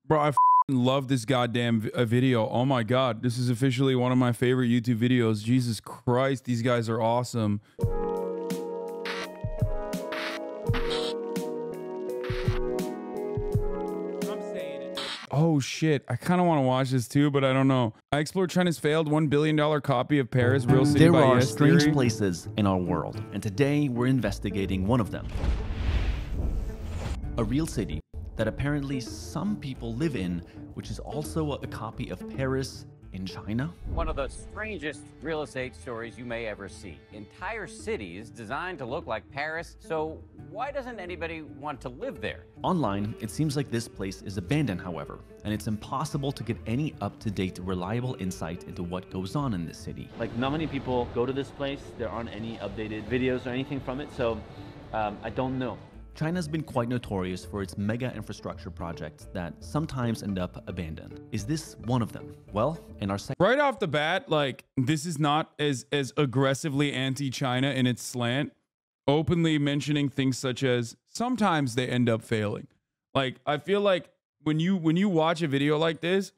Bro, I love this goddamn video. Oh my God. This is officially one of my favorite YouTube videos. Jesus Christ. These guys are awesome. Oh shit. I kind of want to watch this too, but I don't know. I explored China's failed $1 billion copy of Paris, Real City by There are Yes strange Theory. places in our world, and today we're investigating one of them. A real city that apparently some people live in, which is also a copy of Paris in China. One of the strangest real estate stories you may ever see. Entire cities designed to look like Paris, so why doesn't anybody want to live there? Online, it seems like this place is abandoned, however, and it's impossible to get any up-to-date, reliable insight into what goes on in this city. Like, not many people go to this place. There aren't any updated videos or anything from it, so I don't know. China's been quite notorious for its mega infrastructure projects that sometimes end up abandoned. Is this one of them? Well, in our second... Right off the bat, like, this is not as aggressively anti-China in its slant, openly mentioning things such as sometimes they end up failing. Like, I feel like when you watch a video like this,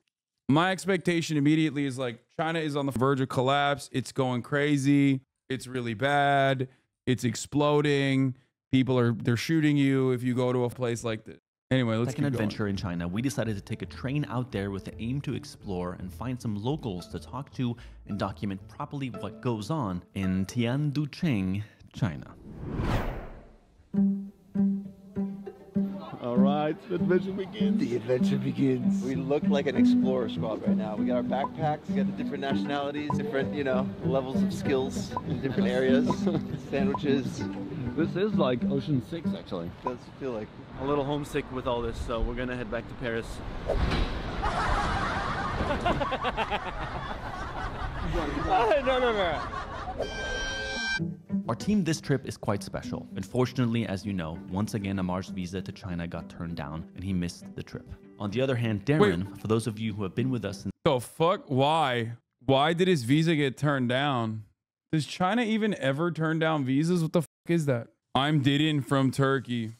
my expectation immediately is like, China is on the verge of collapse. It's going crazy. It's really bad. It's exploding. They're shooting you if you go to a place like this. Anyway, let's keep going. Adventure in China, we decided to take a train out there with the aim to explore and find some locals to talk to and document properly what goes on in Tianducheng, China. All right, the adventure begins. The adventure begins. We look like an explorer squad right now. We got our backpacks, we got the different nationalities, different, levels of skills in different areas, sandwiches. This is like Ocean 6, actually. It does feel like. A little homesick with all this, so we're gonna head back to Paris. No. Our team this trip is quite special. Unfortunately, as you know, once again Amar's visa to China got turned down and he missed the trip. On the other hand, Darren, for those of you who have been with us since... The fuck? Why? Why did his visa get turned down? Does China even ever turn down visas? What the fuck is that? I'm Didin from Turkey.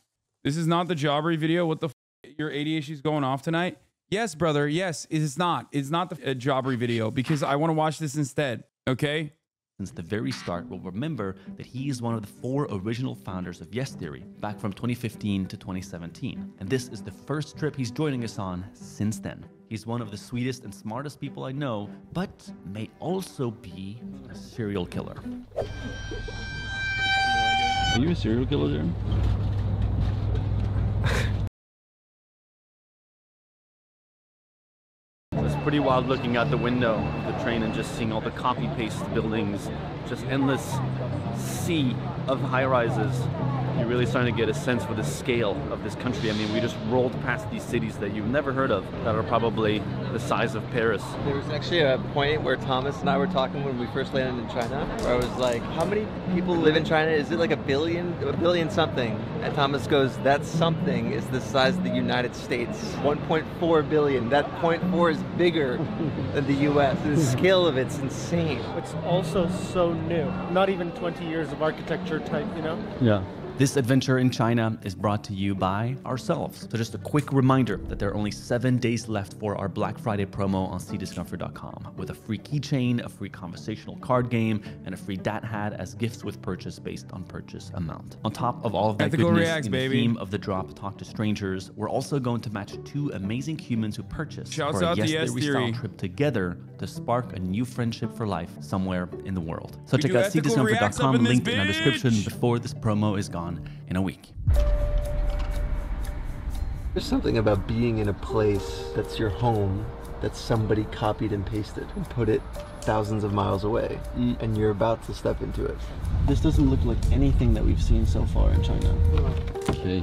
This is not the Jabri video. What the fuck? Your ADHD's going off tonight? Yes, brother. Yes, it's not. It's not the Jabri video because I want to watch this instead. Okay? Since the very start will remember that he is one of the 4 original founders of Yes Theory back from 2015 to 2017. And this is the first trip he's joining us on since then. He's one of the sweetest and smartest people I know, but may also be a serial killer. Are you a serial killer, Darren? It's pretty wild looking out the window of the train and just seeing all the copy-paste buildings, just endless sea of high-rises. You're really starting to get a sense for the scale of this country. I mean, we just rolled past these cities that you've never heard of that are probably the size of Paris. There was actually a point where Thomas and I were talking when we first landed in China, where I was like, how many people live in China? Is it like a billion something? And Thomas goes, that something is the size of the United States. 1.4 billion. That 0.4 is bigger than the US. The scale of it's insane. It's also so new. Not even 20 years of architecture type, Yeah. This adventure in China is brought to you by ourselves. So just a quick reminder that there are only 7 days left for our Black Friday promo on cdiscomfort.com with a free keychain, a free conversational card game, and a free dat hat as gifts with purchase based on purchase amount. On top of all of that Ethical goodness, reacts, in the baby. theme of the drop, Talk to Strangers, we're also going to match 2 amazing humans who purchased Shouts for a out to Yes Yes Theory Theory. style trip together to spark a new friendship for life somewhere in the world. So We check do out ethical reacts up cdiscomfort.com, in this linked in our bitch. description before this promo is gone in a week. There's something about being in a place that's your home that somebody copied and pasted and put it thousands of miles away, and you're about to step into it. This doesn't look like anything that we've seen so far in China. Okay.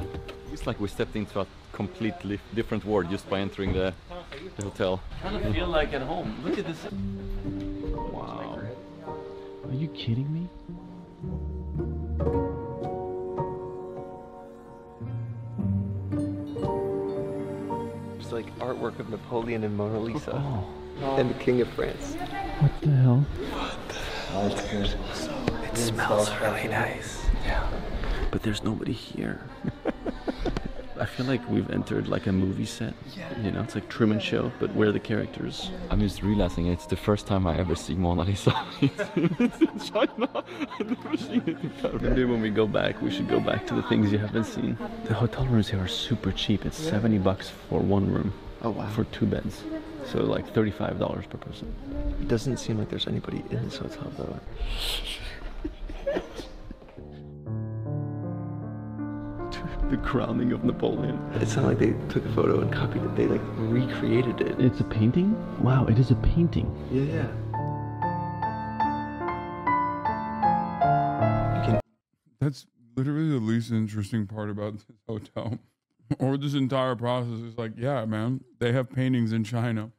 It's like we stepped into a completely different world just by entering the hotel. I kind of feel like at home. Look at this. Wow. Are you kidding me? It's like artwork of Napoleon and Mona Lisa. Oh. And the King of France. What the hell? That's good. It smells really nice. Yeah. But there's nobody here. I feel like we've entered like a movie set. You know, it's like Truman Show, but we're the characters. I'm just realizing it's the first time I ever see Mona Lisa. It's in China. I've never seen it in Paris. Maybe when we go back, we should go back to the things you haven't seen. The hotel rooms here are super cheap. It's $70 for one room. Oh wow. For 2 beds. So like $35 per person. It doesn't seem like there's anybody in this hotel though. The crowning of Napoleon. It's not like they took a photo and copied it. They like recreated it. It's a painting? Wow, it is a painting. Yeah. That's literally the least interesting part about this hotel. Or this entire process is like, yeah, man, they have paintings in China.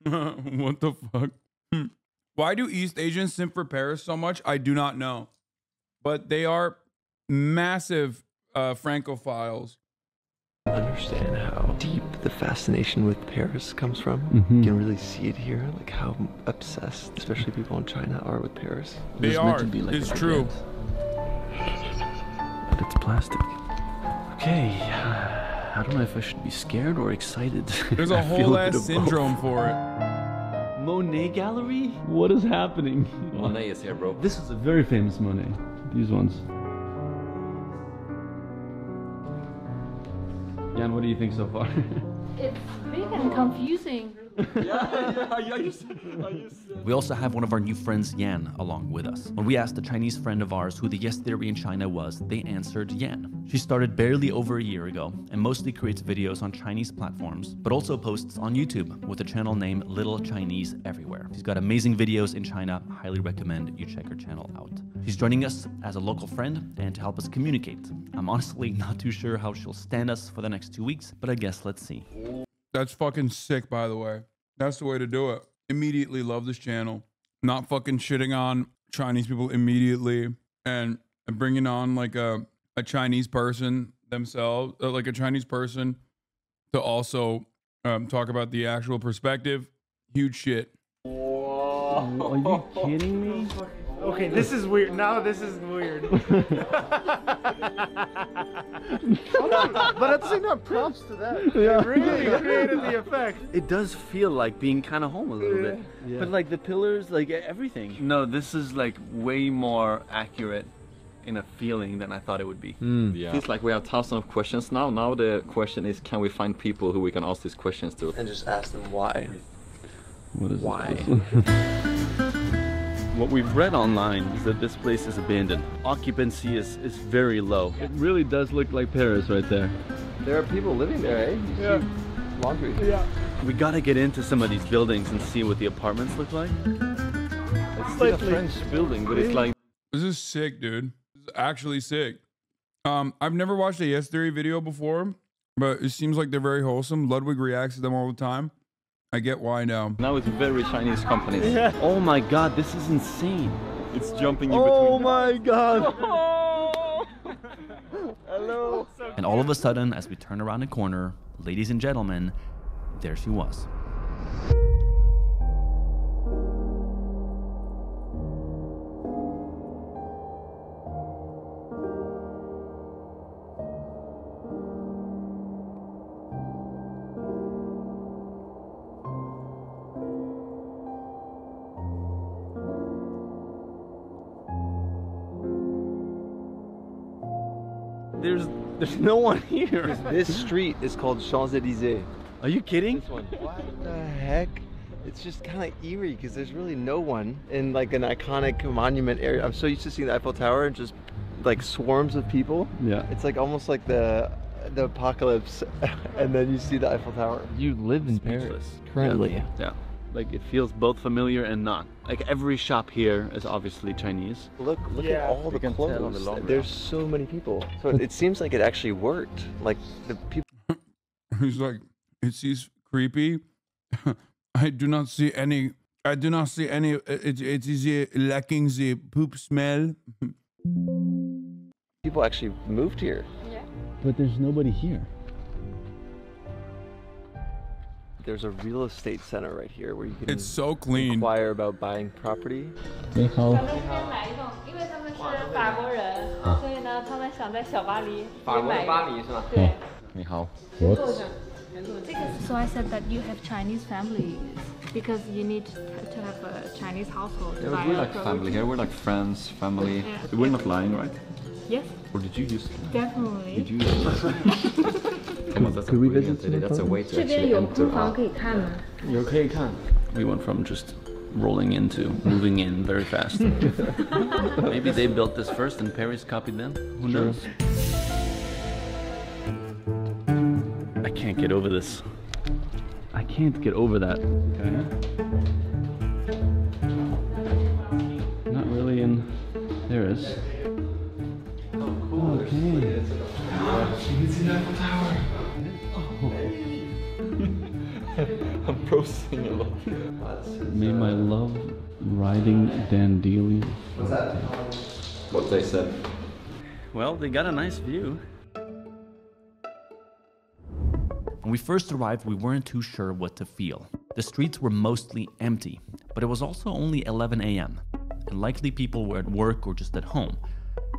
What the fuck? Why do East Asians simp for Paris so much? I do not know. But they are massive Francophiles. I understand how deep the fascination with Paris comes from. You can really see it here, like how obsessed, especially people in China, are with Paris. They are. It's true. But it's plastic. Okay, I don't know if I should be scared or excited. There's a whole ass syndrome for it. Monet Gallery? What is happening? Monet is here, bro. This is a very famous Monet. These ones. Jan, what do you think so far? It's big and confusing. We also have one of our new friends, Yan, along with us. When we asked a Chinese friend of ours who the yes theory in China was, they answered Yan. She started barely over a year ago and mostly creates videos on Chinese platforms, but also posts on YouTube with a channel named Little Chinese Everywhere. She's got amazing videos in China. Highly recommend you check her channel out. She's joining us as a local friend and to help us communicate. I'm honestly not too sure how she'll stand us for the next 2 weeks, but I guess let's see. That's fucking sick, by the way. That's the way to do it. Immediately love this channel. Not fucking shitting on Chinese people immediately and bringing on like a Chinese person themselves, like a Chinese person to also talk about the actual perspective. Huge shit. Are you kidding me? Okay, this is weird. Now this is weird. But at the same time, props to that. Yeah. It really created the effect. It does feel like being kind of home a little bit. Yeah. But like the pillars, like everything. No, this is like way more accurate in a feeling than I thought it would be. Yeah. Feels like we have thousands of questions now. Now the question is, can we find people who we can ask these questions to? And just ask them why. What is Why? What we've read online is that this place is abandoned. Occupancy is very low. It really does look like Paris right there. There are people living there, eh? You Yeah. see laundry. Yeah. We gotta get into some of these buildings and see what the apartments look like. It's still a French building, but it's like... This is sick, dude. This is actually sick. I've never watched a Yes Theory video before, but it seems like they're very wholesome. Ludwig reacts to them all the time. I get why now. Now it's very Chinese companies. Yeah. Oh my god, this is insane. It's jumping in Oh between. my god. Hello. And all of a sudden, as we turn around a corner, ladies and gentlemen, there she was. There's no one here. This street is called Champs-Élysées. Are you kidding? This one. What the heck? It's just kind of eerie because there's really no one in like an iconic monument area. I'm so used to seeing the Eiffel Tower and just like swarms of people. Yeah. It's like almost like the apocalypse, and then you see the Eiffel Tower. You live in Paris Speechless. currently. Yeah. Like it feels both familiar and not. Like every shop here is obviously Chinese. Look Yeah. at all the can tell on clothes. the laundry. There's so many people. So it seems like it actually worked. Like the people. He's like, it seems creepy. I do not see any. It is lacking the poop smell. People actually moved here. But there's nobody here. There's a real estate center right here where you can It's so clean. inquire about buying property. 你好。咱们先买一栋，因为他们是法国人，所以呢，他们想在小巴黎也买一栋。对。Ni hao. So I said that you have Chinese families because you need to have a Chinese household. Yeah, but we're like family here. We're like friends, family. Yeah. We're not lying, right? Yes, Or did you use? definitely. Did you use? Could we visit? That's a way to 这边 actually 有 enter 空房 out. 可以看吗？ You okay, Khan? We went from just rolling into moving in very fast. Maybe they built this first and Paris copied them. Who knows? I can't get over this. I can't get over that. Okay. Not really in. There it is. Okay. I'm processing a lot. Made my love riding dandelion. What they said. Well, they got a nice view. When we first arrived, we weren't too sure what to feel. The streets were mostly empty, but it was also only 11 a.m., and likely people were at work or just at home.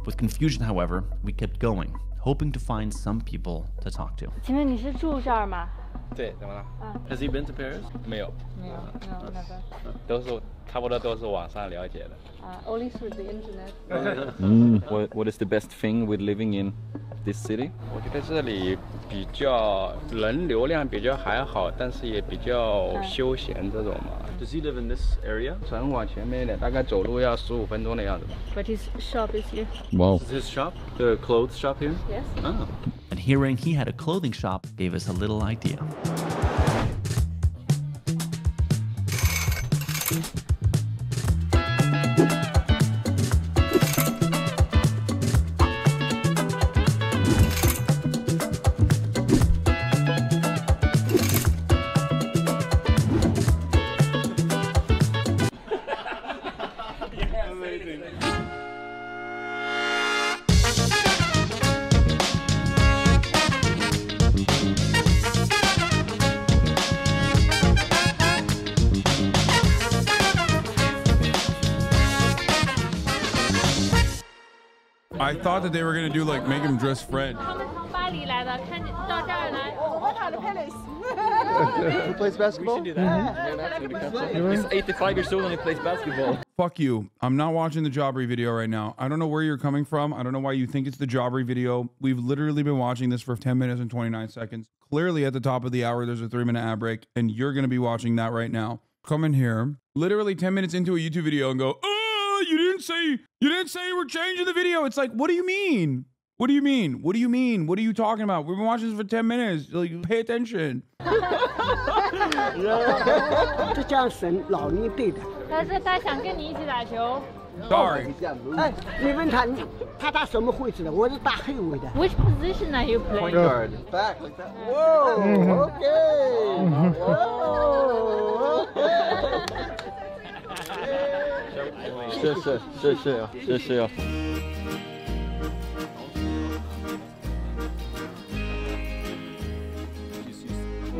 With confusion, however, we kept going, hoping to find some people to talk to. 请问你是住这儿吗？对，怎么了？ Has he been to Paris? 没有，没有，no never. 都是差不多都是网上了解的。 Only through the internet. What is the best thing with living in this city? 我觉得这里比较人流量比较还好，但是也比较休闲这种嘛。 Does he live in this area? 城往前面一点，大概走路要15分钟的样子吧。 But his shop is here. Wow. Is his shop? The clothes shop here? Yes. Oh. And hearing he had a clothing shop gave us a little idea. I thought that they were gonna do like make him dress French. 他们从巴黎来的，看见到这儿来。 Who plays basketball? He's 85 years old and he plays basketball. Fuck you. I'm not watching the Jobbery video right now. I don't know where you're coming from. I don't know why you think it's the Jobbery video. We've literally been watching this for 10 minutes and 29 seconds. Clearly at the top of the hour, there's a 3-minute ad break, and you're gonna be watching that right now. Come in here, literally 10 minutes into a YouTube video and go, oh, you didn't say we're changing the video. It's like, what do you mean? What do you mean? What do you mean? What are you talking about? We've been watching this for 10 minutes. Like, pay attention. 这叫神老一辈的。但是他想跟你一起打球。 Sorry. 哎，你问他，他打什么位置的？我是打黑位的。 Which position are you playing? Point guard. Back like that. Whoa. Okay. Whoa. Okay. 是。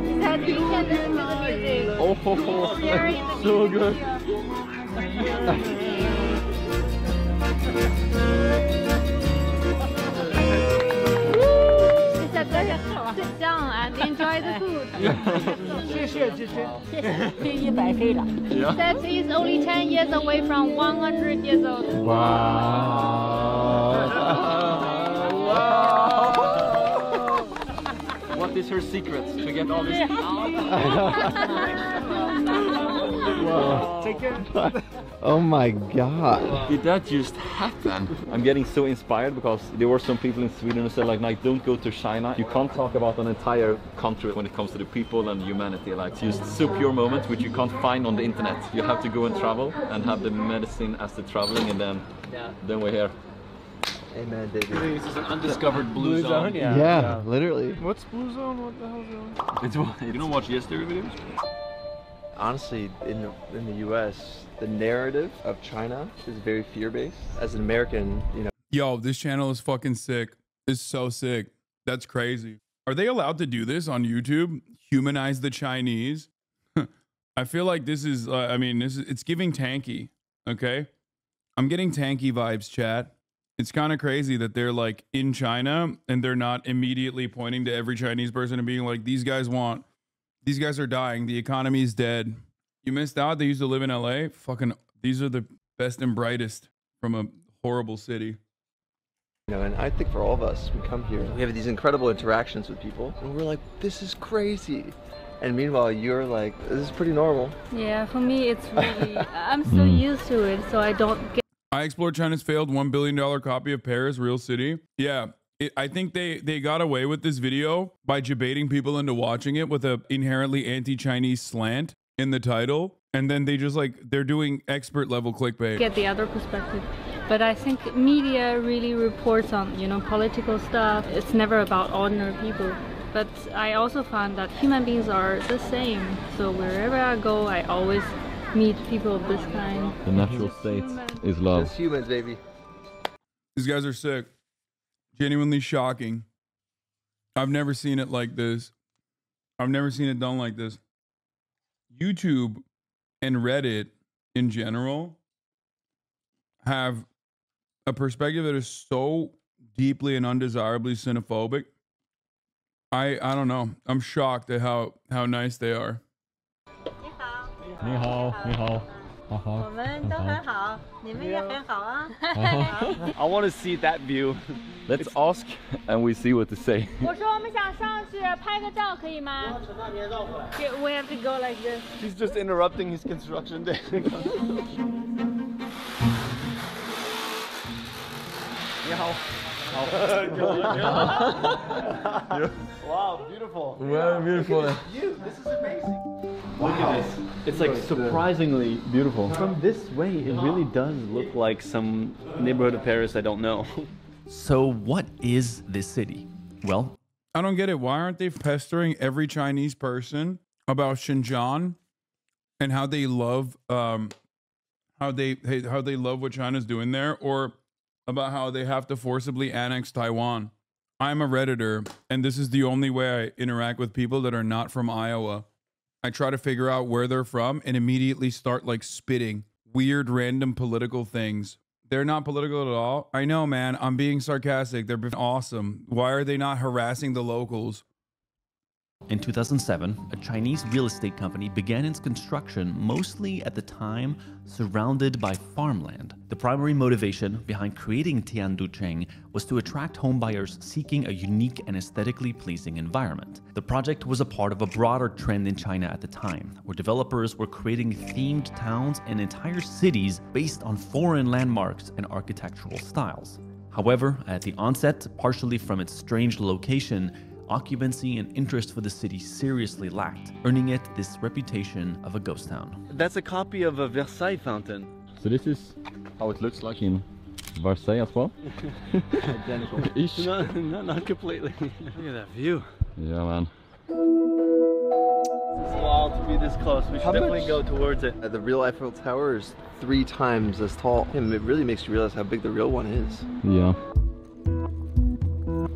He's had to listen to the music. Oh, Very in the so good. He said better sit down and enjoy the food. 谢谢。这100岁了。 He said he's only 10 years away from 100 years old. What is her secret to get all this? Oh my god. Did that just happen? I'm getting so inspired because there were some people in Sweden who said like, don't go to China. You can't talk about an entire country when it comes to the people and humanity. Like just so pure moments which you can't find on the internet. You have to go and travel and have the medicine as the traveling, and then we're here. Amen, baby. This is an undiscovered blue zone. Yeah, literally. What's Blue Zone? What the hell's going on? It's what you don't watch yesterday videos? Honestly, in the U.S., the narrative of China is very fear-based. As an American, you know. Yo, this channel is fucking sick. It's so sick. That's crazy. Are they allowed to do this on YouTube? Humanize the Chinese? I feel like this is, it's giving tanky, okay? I'm getting tanky vibes, chat. It's kind of crazy that they're like in China and they're not immediately pointing to every Chinese person and being like, these guys are dying. The economy is dead. You missed out. They used to live in LA. Fucking, these are the best and brightest from a horrible city. You know, and I think for all of us, we come here, we have these incredible interactions with people, and we're like, this is crazy. And meanwhile, you're like, this is pretty normal. Yeah, for me, it's really, I'm so used to it, so I don't get. I explored China's failed $1 billion copy of Paris, Real City. Yeah, I think they got away with this video by debating people into watching it with a inherently anti-Chinese slant in the title. And then they just like, they're doing expert level clickbait. Get the other perspective. But I think media really reports on, you know, political stuff. It's never about ordinary people. But I also found that human beings are the same. So wherever I go, I always meet people of this kind. The natural state is love. Just humans, baby. These guys are sick. Genuinely shocking. I've never seen it like this. I've never seen it done like this. YouTube and Reddit in general have a perspective that is so deeply and undesirably xenophobic. I don't know. I'm shocked at how nice they are. 你好，你好，好好。我们都很好，你们也很好啊。I want to see that view. Let's ask and we see what to say. 我说我们想上去拍个照，可以吗？ We have to go like this. He's just interrupting his construction day. 你好。 Wow, beautiful. Well, beautiful. This is amazing. Look at this. It's like surprisingly beautiful. From this way, it really does look like some neighborhood of Paris I don't know. So what is this city? Well, I don't get it. Why aren't they pestering every Chinese person about Xinjiang and how they love how they love what China's doing there, or about how they have to forcibly annex Taiwan? I'm a Redditor, and this is the only way I interact with people that are not from Iowa. I try to figure out where they're from and immediately start like spitting weird random political things. They're not political at all. I know, man. I'm being sarcastic. They're awesome. Why are they not harassing the locals? in 2007, a Chinese real estate company began its construction mostly at the time surrounded by farmland. The primary motivation behind creating Tianducheng was to attract homebuyers seeking a unique and aesthetically pleasing environment. The project was a part of a broader trend in China at the time, where developers were creating themed towns and entire cities based on foreign landmarks and architectural styles. However, at the onset, partially from its strange location, occupancy and interest for the city seriously lacked, earning it this reputation of a ghost town. That's a copy of a Versailles fountain. So this is how it looks like in Versailles as well? Identical. Ish. No, not completely. Look at that view. Yeah, man. It's wild to be this close. We should definitely go towards it. The real Eiffel Tower is 3 times as tall. And it really makes you realize how big the real one is. Yeah.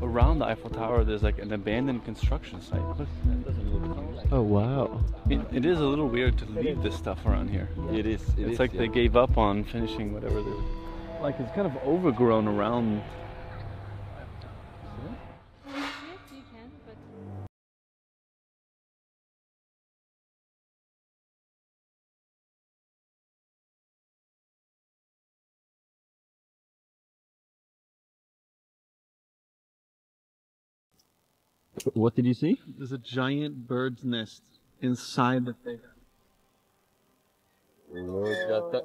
Around the Eiffel Tower, there's like an abandoned construction site. Look, that doesn't look. Oh wow. It is a little weird to leave this stuff around here. It is. It's like they gave up on finishing whatever they were. Like it's kind of overgrown around. What did you see? There's a giant bird's nest inside the thing. Look at that.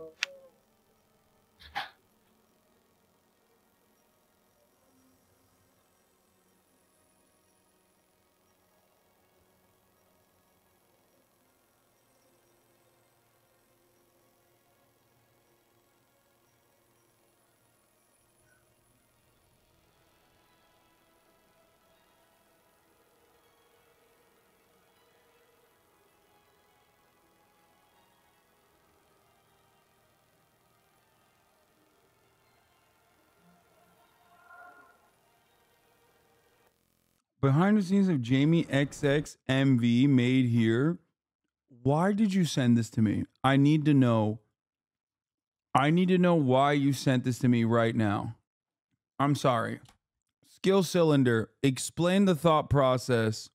Behind the scenes of Jamie XXMV made here. Why did you send this to me? I need to know. I need to know why you sent this to me right now. I'm sorry. Skill cylinder. Explain the thought process.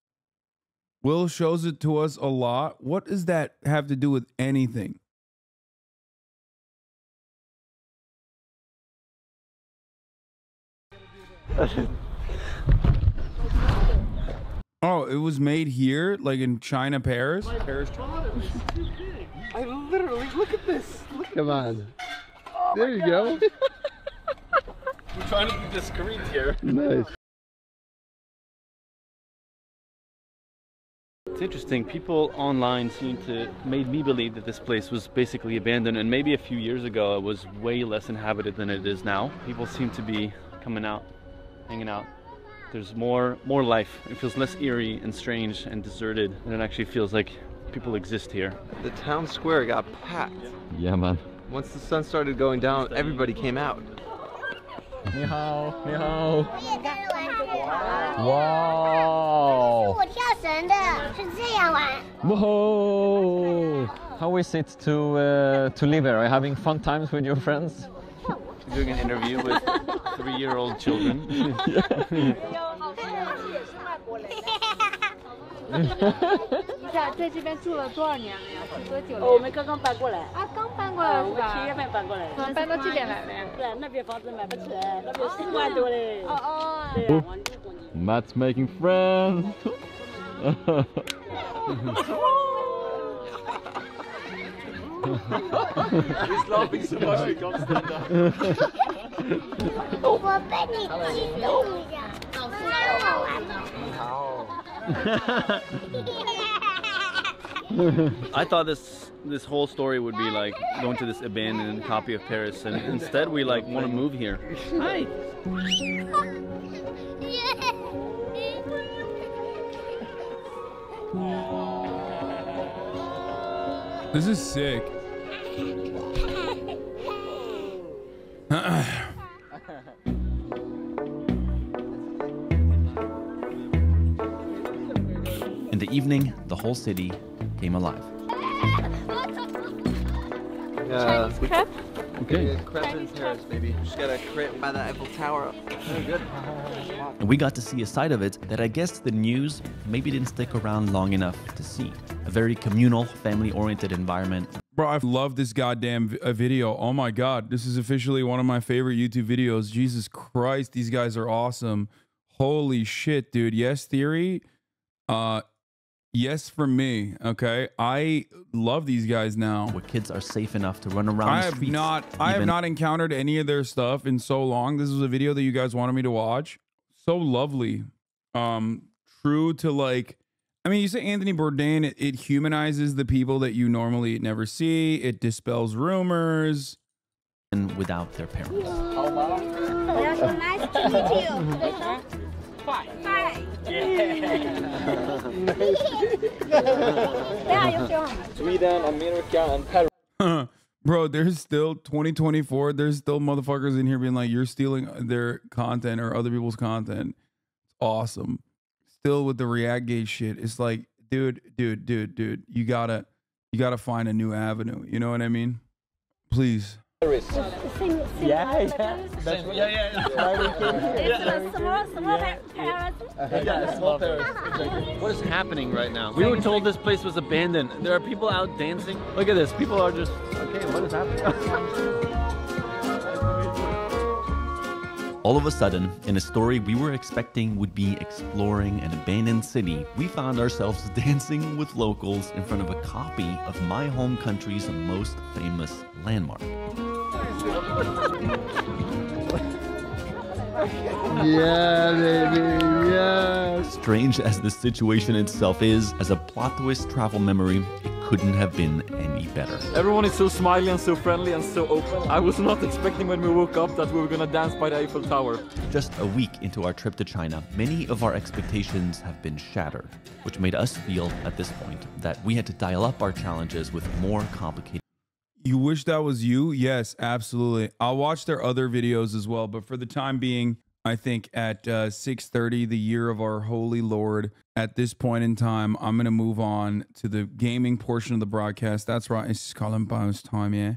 Will shows it to us a lot. What does that have to do with anything? Oh, it was made here, like in China, Paris? Paris, China. I literally, look at this. Come on. There you go. We're trying to be discreet here. Nice. It's interesting. People online seem to made me believe that this place was basically abandoned, and maybe a few years ago it was way less inhabited than it is now. People seem to be coming out, hanging out. There's more life. It feels less eerie and strange and deserted, and it actually feels like people exist here. The town square got packed. Yeah, man. Once the sun started going down, everybody came out. Ni hao, ni hao. Wow. Whoa. How is it to live here? Are you having fun times with your friends? Doing an interview with 3-year-old children. 在这边住了多少年了呀？住多久了？我们刚刚搬过来。啊，刚搬过来是吧？我们7月份搬过来。搬到这边来了呀？对，那边房子买不起，那边4万多嘞。哦哦。对，往6公斤。 Matt's making friends. He's laughing so much he can't stand up. 我被你激动了，好玩吗？ I thought this whole story would be like going to this abandoned copy of Paris, and instead we like want to move here. Hi. This is sick. In the evening, the whole city came alive. Chinese crepe? Okay. Crepe in Paris, baby. Just got a crepe by the Eiffel Tower. Very good. And we got to see a side of it that I guess the news maybe didn't stick around long enough to see. A very communal, family-oriented environment. Bro, I love this goddamn video. Oh my God. This is officially one of my favorite YouTube videos. Jesus Christ, these guys are awesome. Holy shit, dude. Yes, Theory. Yes, for me. Okay. I love these guys now. Where kids are safe enough to run around the streets. I have not encountered any of their stuff in so long. This was a video that you guys wanted me to watch. So lovely. True to like, I mean, you say Anthony Bourdain, it humanizes the people that you normally never see. It dispels rumors. And without their parents. Nice to meet you. Hi. Where are you from? Sweden, America, and Paris. Bro, there's still 2024. There's still motherfuckers in here being like, you're stealing their content or other people's content. It's awesome. Still with the Reactgate shit. It's like, dude, you gotta find a new avenue. You know what I mean? Please. Yeah. What is happening right now? We were told this place was abandoned. There are people out dancing. Look at this. People are just, okay, what is happening? All of a sudden, in a story we were expecting would be exploring an abandoned city, we found ourselves dancing with locals in front of a copy of my home country's most famous landmark. Yeah, baby, yeah. Strange as the situation itself is, as a plot twist travel memory, it couldn't have been any better. Everyone is so smiley and so friendly and so open. I was not expecting when we woke up that we were gonna dance by the Eiffel Tower. Just a week into our trip to China, many of our expectations have been shattered, which made us feel at this point that we had to dial up our challenges with more complicated. You wish that was you? Yes, absolutely. I'll watch their other videos as well, but for the time being, I think at 6:30, the year of our holy Lord, at this point in time, I'm going to move on to the gaming portion of the broadcast. That's right. It's Colin Bowes time, yeah.